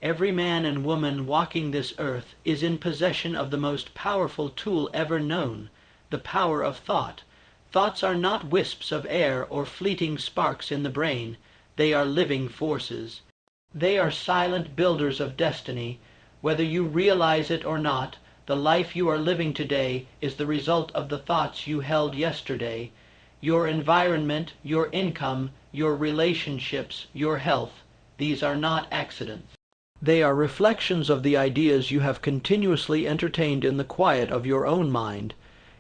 Every man and woman walking this earth is in possession of the most powerful tool ever known, the power of thought. Thoughts are not wisps of air or fleeting sparks in the brain. They are living forces. They are silent builders of destiny. Whether you realize it or not, the life you are living today is the result of the thoughts you held yesterday. Your environment, your income, your relationships, your health, these are not accidents. They are reflections of the ideas you have continuously entertained in the quiet of your own mind.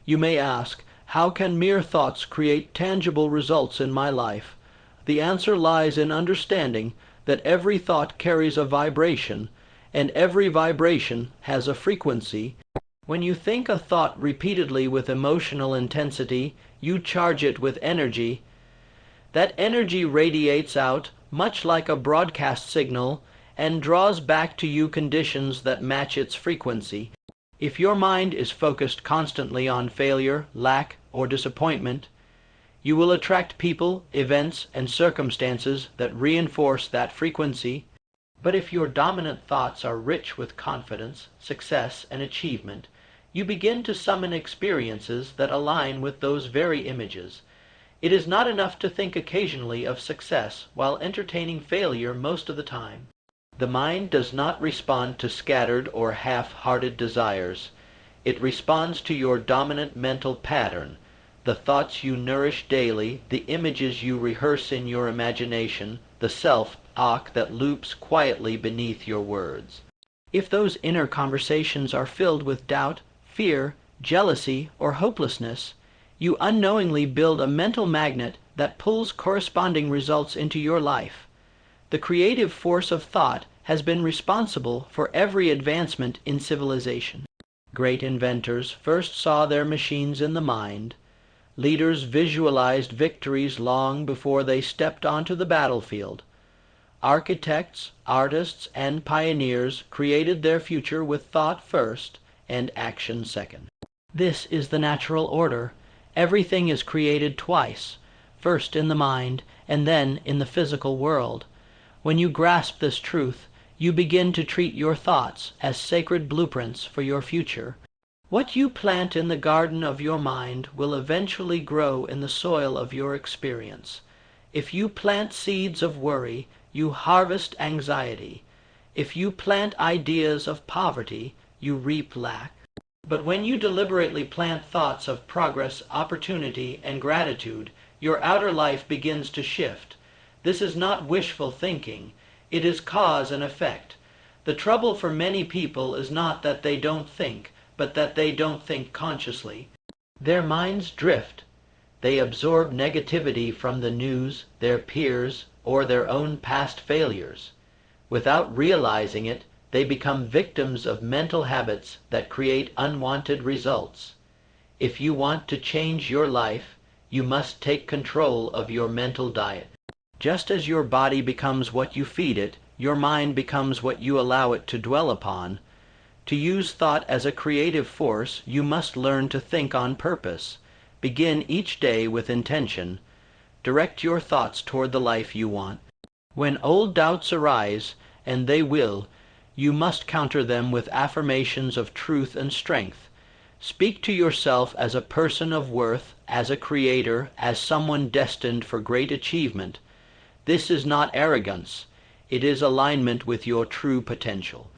You may ask, how can mere thoughts create tangible results in my life? The answer lies in understanding that every thought carries a vibration, and every vibration has a frequency. When you think a thought repeatedly with emotional intensity, you charge it with energy. That energy radiates out, much like a broadcast signal, and draws back to you conditions that match its frequency. If your mind is focused constantly on failure, lack, or disappointment, you will attract people, events, and circumstances that reinforce that frequency. But if your dominant thoughts are rich with confidence, success, and achievement, you begin to summon experiences that align with those very images. It is not enough to think occasionally of success while entertaining failure most of the time. The mind does not respond to scattered or half-hearted desires. It responds to your dominant mental pattern, the thoughts you nourish daily, the images you rehearse in your imagination, the self-talk that loops quietly beneath your words. If those inner conversations are filled with doubt, fear, jealousy, or hopelessness, you unknowingly build a mental magnet that pulls corresponding results into your life. The creative force of thought has been responsible for every advancement in civilization. Great inventors first saw their machines in the mind. Leaders visualized victories long before they stepped onto the battlefield. Architects, artists, and pioneers created their future with thought first and action second. This is the natural order. Everything is created twice, first in the mind and then in the physical world. When you grasp this truth, you begin to treat your thoughts as sacred blueprints for your future. What you plant in the garden of your mind will eventually grow in the soil of your experience. If you plant seeds of worry, you harvest anxiety. If you plant ideas of poverty, you reap lack. But when you deliberately plant thoughts of progress, opportunity, and gratitude, your outer life begins to shift. This is not wishful thinking. It is cause and effect. The trouble for many people is not that they don't think, but that they don't think consciously. Their minds drift. They absorb negativity from the news, their peers, or their own past failures. Without realizing it, they become victims of mental habits that create unwanted results. If you want to change your life, you must take control of your mental diet. Just as your body becomes what you feed it, your mind becomes what you allow it to dwell upon. To use thought as a creative force, you must learn to think on purpose. Begin each day with intention. Direct your thoughts toward the life you want. When old doubts arise, and they will, you must counter them with affirmations of truth and strength. Speak to yourself as a person of worth, as a creator, as someone destined for great achievement. This is not arrogance. It is alignment with your true potential.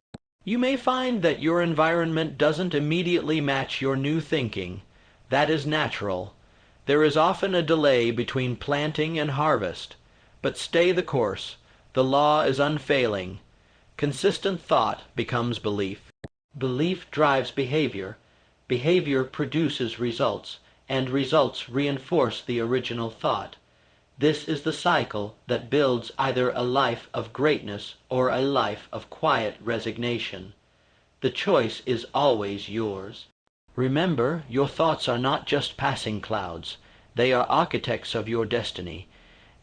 You may find that your environment doesn't immediately match your new thinking. That is natural. There is often a delay between planting and harvest. But stay the course. The law is unfailing. Consistent thought becomes belief. Belief drives behavior. Behavior produces results, and results reinforce the original thought. This is the cycle that builds either a life of greatness or a life of quiet resignation. The choice is always yours. Remember, your thoughts are not just passing clouds. They are architects of your destiny.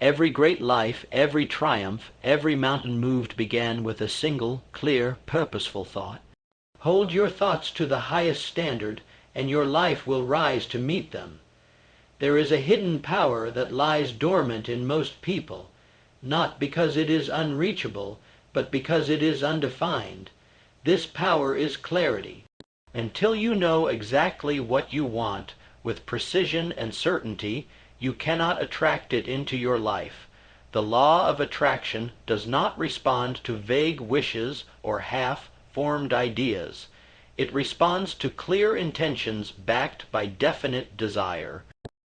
Every great life, every triumph, every mountain moved began with a single, clear, purposeful thought. Hold your thoughts to the highest standard, and your life will rise to meet them. There is a hidden power that lies dormant in most people, not because it is unreachable, but because it is undefined. This power is clarity. Until you know exactly what you want with precision and certainty, you cannot attract it into your life. The law of attraction does not respond to vague wishes or half-formed ideas. It responds to clear intentions backed by definite desire.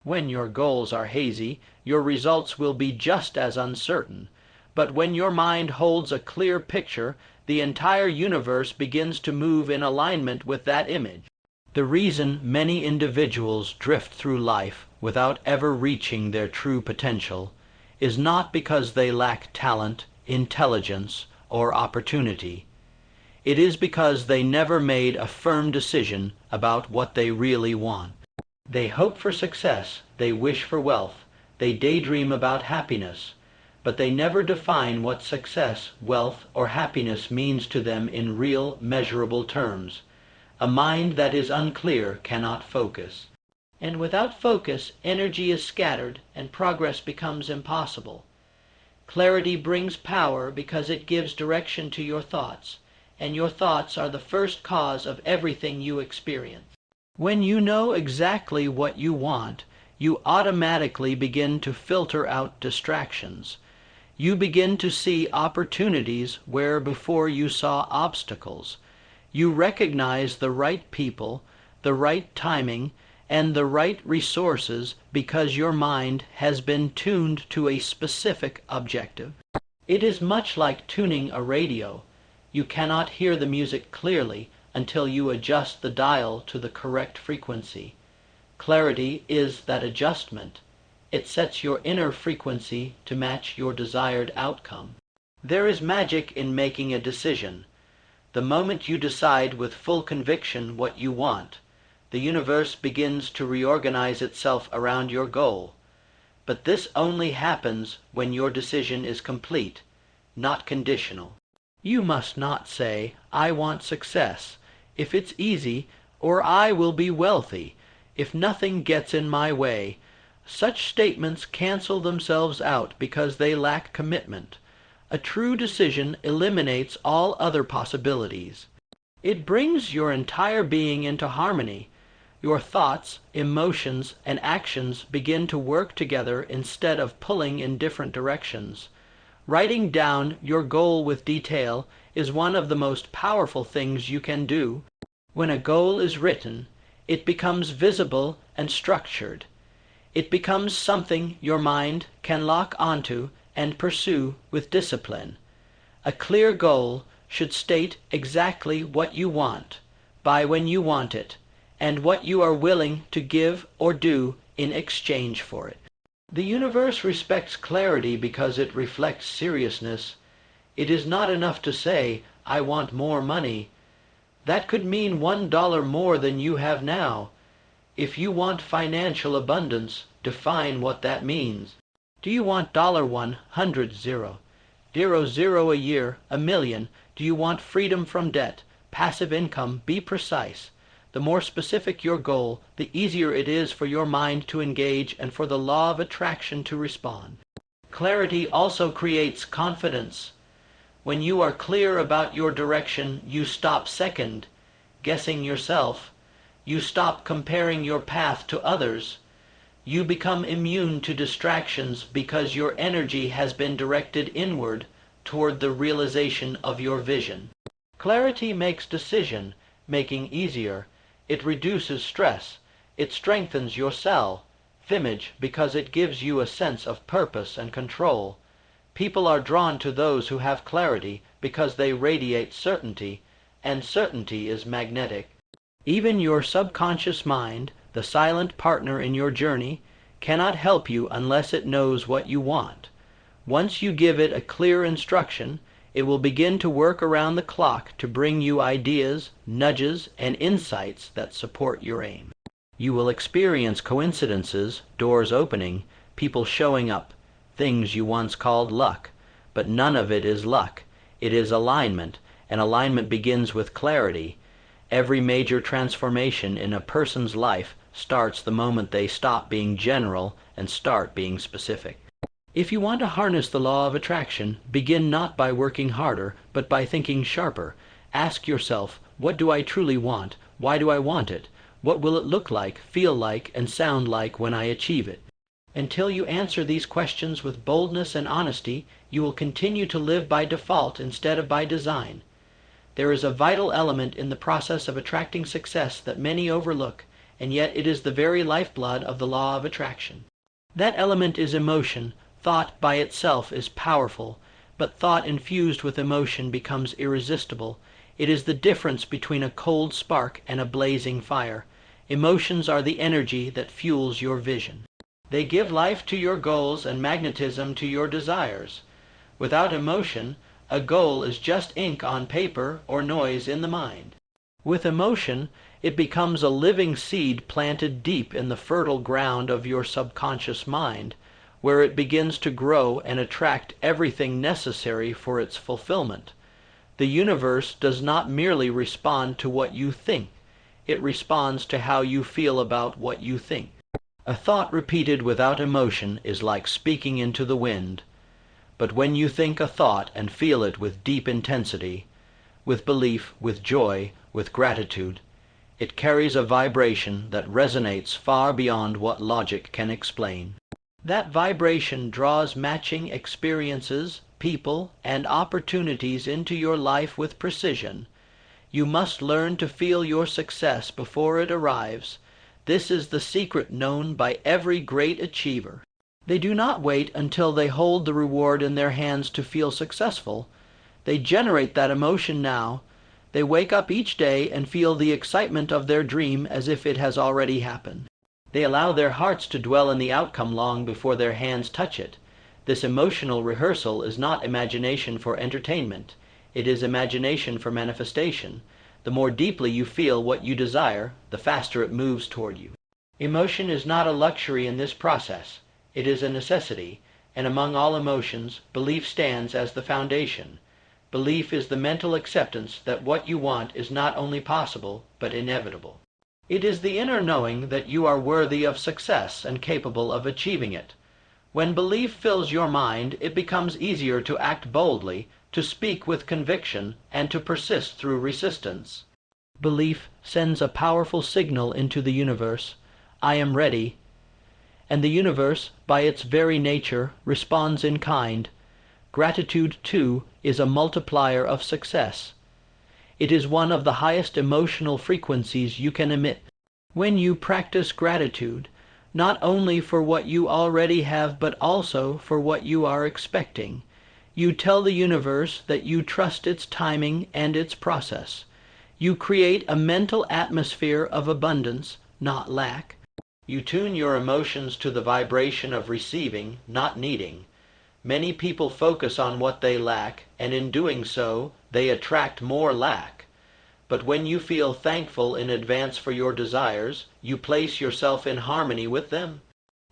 When your goals are hazy, your results will be just as uncertain. But when your mind holds a clear picture, the entire universe begins to move in alignment with that image. The reason many individuals drift through life without ever reaching their true potential is not because they lack talent, intelligence, or opportunity. It is because they never made a firm decision about what they really want. They hope for success, they wish for wealth, they daydream about happiness, but they never define what success, wealth, or happiness means to them in real, measurable terms. A mind that is unclear cannot focus. And without focus, energy is scattered and progress becomes impossible. Clarity brings power because it gives direction to your thoughts, and your thoughts are the first cause of everything you experience. When you know exactly what you want, you automatically begin to filter out distractions. You begin to see opportunities where before you saw obstacles. You recognize the right people, the right timing, and the right resources because your mind has been tuned to a specific objective. It is much like tuning a radio. You cannot hear the music clearly until you adjust the dial to the correct frequency. Clarity is that adjustment. It sets your inner frequency to match your desired outcome. There is magic in making a decision. The moment you decide with full conviction what you want, the universe begins to reorganize itself around your goal. But this only happens when your decision is complete, not conditional. You must not say, "I want success," if it's easy, or "I will be wealthy," if nothing gets in my way. Such statements cancel themselves out because they lack commitment. A true decision eliminates all other possibilities. It brings your entire being into harmony. Your thoughts, emotions, and actions begin to work together instead of pulling in different directions. Writing down your goal with detail is one of the most powerful things you can do. When a goal is written, it becomes visible and structured. It becomes something your mind can lock onto and pursue with discipline. A clear goal should state exactly what you want, by when you want it, and what you are willing to give or do in exchange for it. The universe respects clarity because it reflects seriousness. It is not enough to say, "I want more money." That could mean $1 more than you have now. If you want financial abundance, define what that means. Do you want $100, zero a year, a million? Do you want freedom from debt, passive income? Be precise. The more specific your goal, the easier it is for your mind to engage and for the law of attraction to respond. Clarity also creates confidence. When you are clear about your direction, you stop guessing yourself. You stop comparing your path to others. You become immune to distractions because your energy has been directed inward toward the realization of your vision. Clarity makes decision-making easier. It reduces stress. It strengthens your self-image because it gives you a sense of purpose and control. People are drawn to those who have clarity because they radiate certainty, and certainty is magnetic. Even your subconscious mind, the silent partner in your journey, cannot help you unless it knows what you want. Once you give it a clear instruction, it will begin to work around the clock to bring you ideas, nudges, and insights that support your aim. You will experience coincidences, doors opening, people showing up, things you once called luck. But none of it is luck. It is alignment, and alignment begins with clarity. Every major transformation in a person's life starts the moment they stop being general and start being specific. If you want to harness the law of attraction, begin not by working harder, but by thinking sharper. Ask yourself, what do I truly want? Why do I want it? What will it look like, feel like, and sound like when I achieve it? Until you answer these questions with boldness and honesty, you will continue to live by default instead of by design. There is a vital element in the process of attracting success that many overlook, and yet it is the very lifeblood of the law of attraction. That element is emotion. Thought by itself is powerful, but thought infused with emotion becomes irresistible. It is the difference between a cold spark and a blazing fire. Emotions are the energy that fuels your vision. They give life to your goals and magnetism to your desires. Without emotion, a goal is just ink on paper or noise in the mind. With emotion, it becomes a living seed planted deep in the fertile ground of your subconscious mind, where it begins to grow and attract everything necessary for its fulfillment. The universe does not merely respond to what you think, it responds to how you feel about what you think. A thought repeated without emotion is like speaking into the wind. But when you think a thought and feel it with deep intensity, with belief, with joy, with gratitude, it carries a vibration that resonates far beyond what logic can explain. That vibration draws matching experiences, people, and opportunities into your life with precision. You must learn to feel your success before it arrives. This is the secret known by every great achiever. They do not wait until they hold the reward in their hands to feel successful. They generate that emotion now. They wake up each day and feel the excitement of their dream as if it has already happened. They allow their hearts to dwell in the outcome long before their hands touch it. This emotional rehearsal is not imagination for entertainment. It is imagination for manifestation. The more deeply you feel what you desire, the faster it moves toward you. Emotion is not a luxury in this process. It is a necessity, and among all emotions, belief stands as the foundation. Belief is the mental acceptance that what you want is not only possible, but inevitable. It is the inner knowing that you are worthy of success and capable of achieving it. When belief fills your mind, it becomes easier to act boldly, to speak with conviction, and to persist through resistance. Belief sends a powerful signal into the universe, I am ready, and the universe, by its very nature, responds in kind. Gratitude, too, is a multiplier of success. It is one of the highest emotional frequencies you can emit. When you practice gratitude, not only for what you already have but also for what you are expecting, you tell the universe that you trust its timing and its process. You create a mental atmosphere of abundance, not lack. You tune your emotions to the vibration of receiving, not needing. Many people focus on what they lack, and in doing so, they attract more lack. But when you feel thankful in advance for your desires, you place yourself in harmony with them.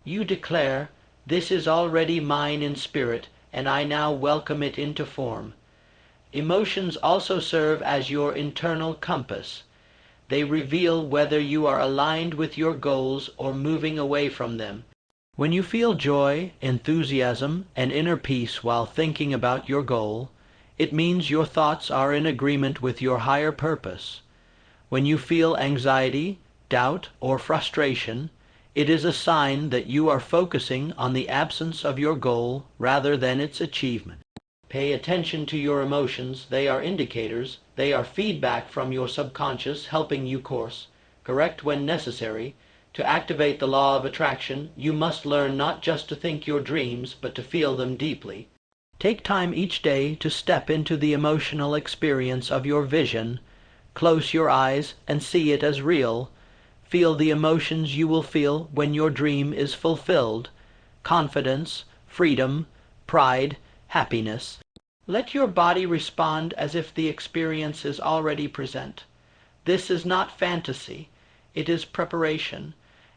You declare, "This is already mine in spirit, and I now welcome it into form." Emotions also serve as your internal compass. They reveal whether you are aligned with your goals or moving away from them. When you feel joy, enthusiasm, and inner peace while thinking about your goal, it means your thoughts are in agreement with your higher purpose. When you feel anxiety, doubt, or frustration, it is a sign that you are focusing on the absence of your goal rather than its achievement. Pay attention to your emotions. They are indicators. They are feedback from your subconscious helping you course, correct when necessary. To activate the law of attraction, you must learn not just to think your dreams, but to feel them deeply. Take time each day to step into the emotional experience of your vision. Close your eyes and see it as real. Feel the emotions you will feel when your dream is fulfilled: confidence, freedom, pride, happiness. Let your body respond as if the experience is already present. This is not fantasy. It is preparation.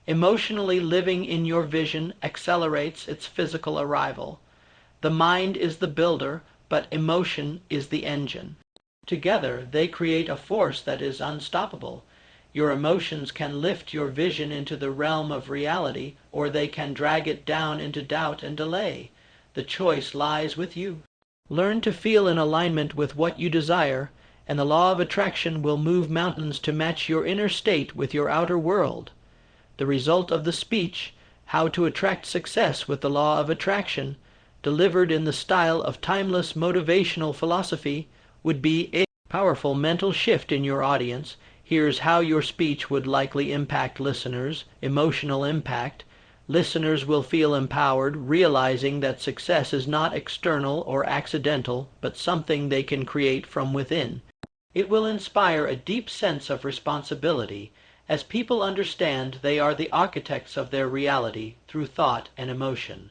Emotionally living in your vision accelerates its physical arrival. The mind is the builder, but emotion is the engine. Together, they create a force that is unstoppable. Your emotions can lift your vision into the realm of reality, or they can drag it down into doubt and delay. The choice lies with you. Learn to feel in alignment with what you desire, and the law of attraction will move mountains to match your inner state with your outer world. The result of the speech, How to Attract Success with the Law of Attraction, delivered in the style of timeless motivational philosophy, would be a powerful mental shift in your audience. Here's how your speech would likely impact listeners. Emotional impact. Listeners will feel empowered, realizing that success is not external or accidental, but something they can create from within. It will inspire a deep sense of responsibility, as people understand they are the architects of their reality through thought and emotion.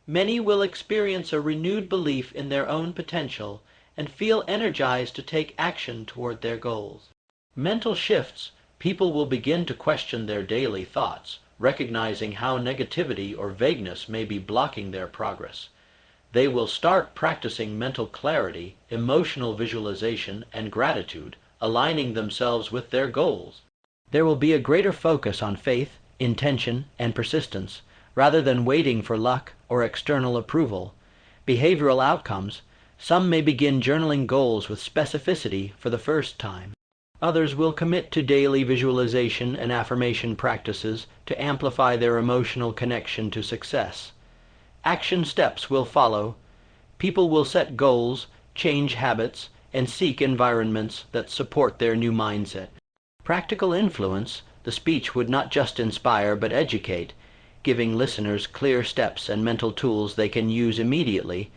Many will experience a renewed belief in their own potential and feel energized to take action toward their goals. Mental shifts. People will begin to question their daily thoughts, recognizing how negativity or vagueness may be blocking their progress. They will start practicing mental clarity, emotional visualization, and gratitude, aligning themselves with their goals. There will be a greater focus on faith, intention, and persistence, rather than waiting for luck or external approval. Behavioral outcomes. Some may begin journaling goals with specificity for the first time. Others will commit to daily visualization and affirmation practices to amplify their emotional connection to success. Action steps will follow. People will set goals, change habits, and seek environments that support their new mindset. Practical influence. The speech would not just inspire but educate, giving listeners clear steps and mental tools they can use immediately.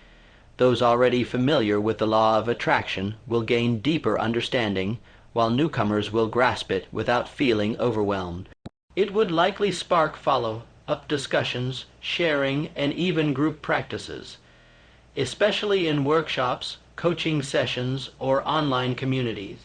Those already familiar with the law of attraction will gain deeper understanding, while newcomers will grasp it without feeling overwhelmed. It would likely spark follow-up discussions, sharing, and even group practices, especially in workshops, coaching sessions, or online communities.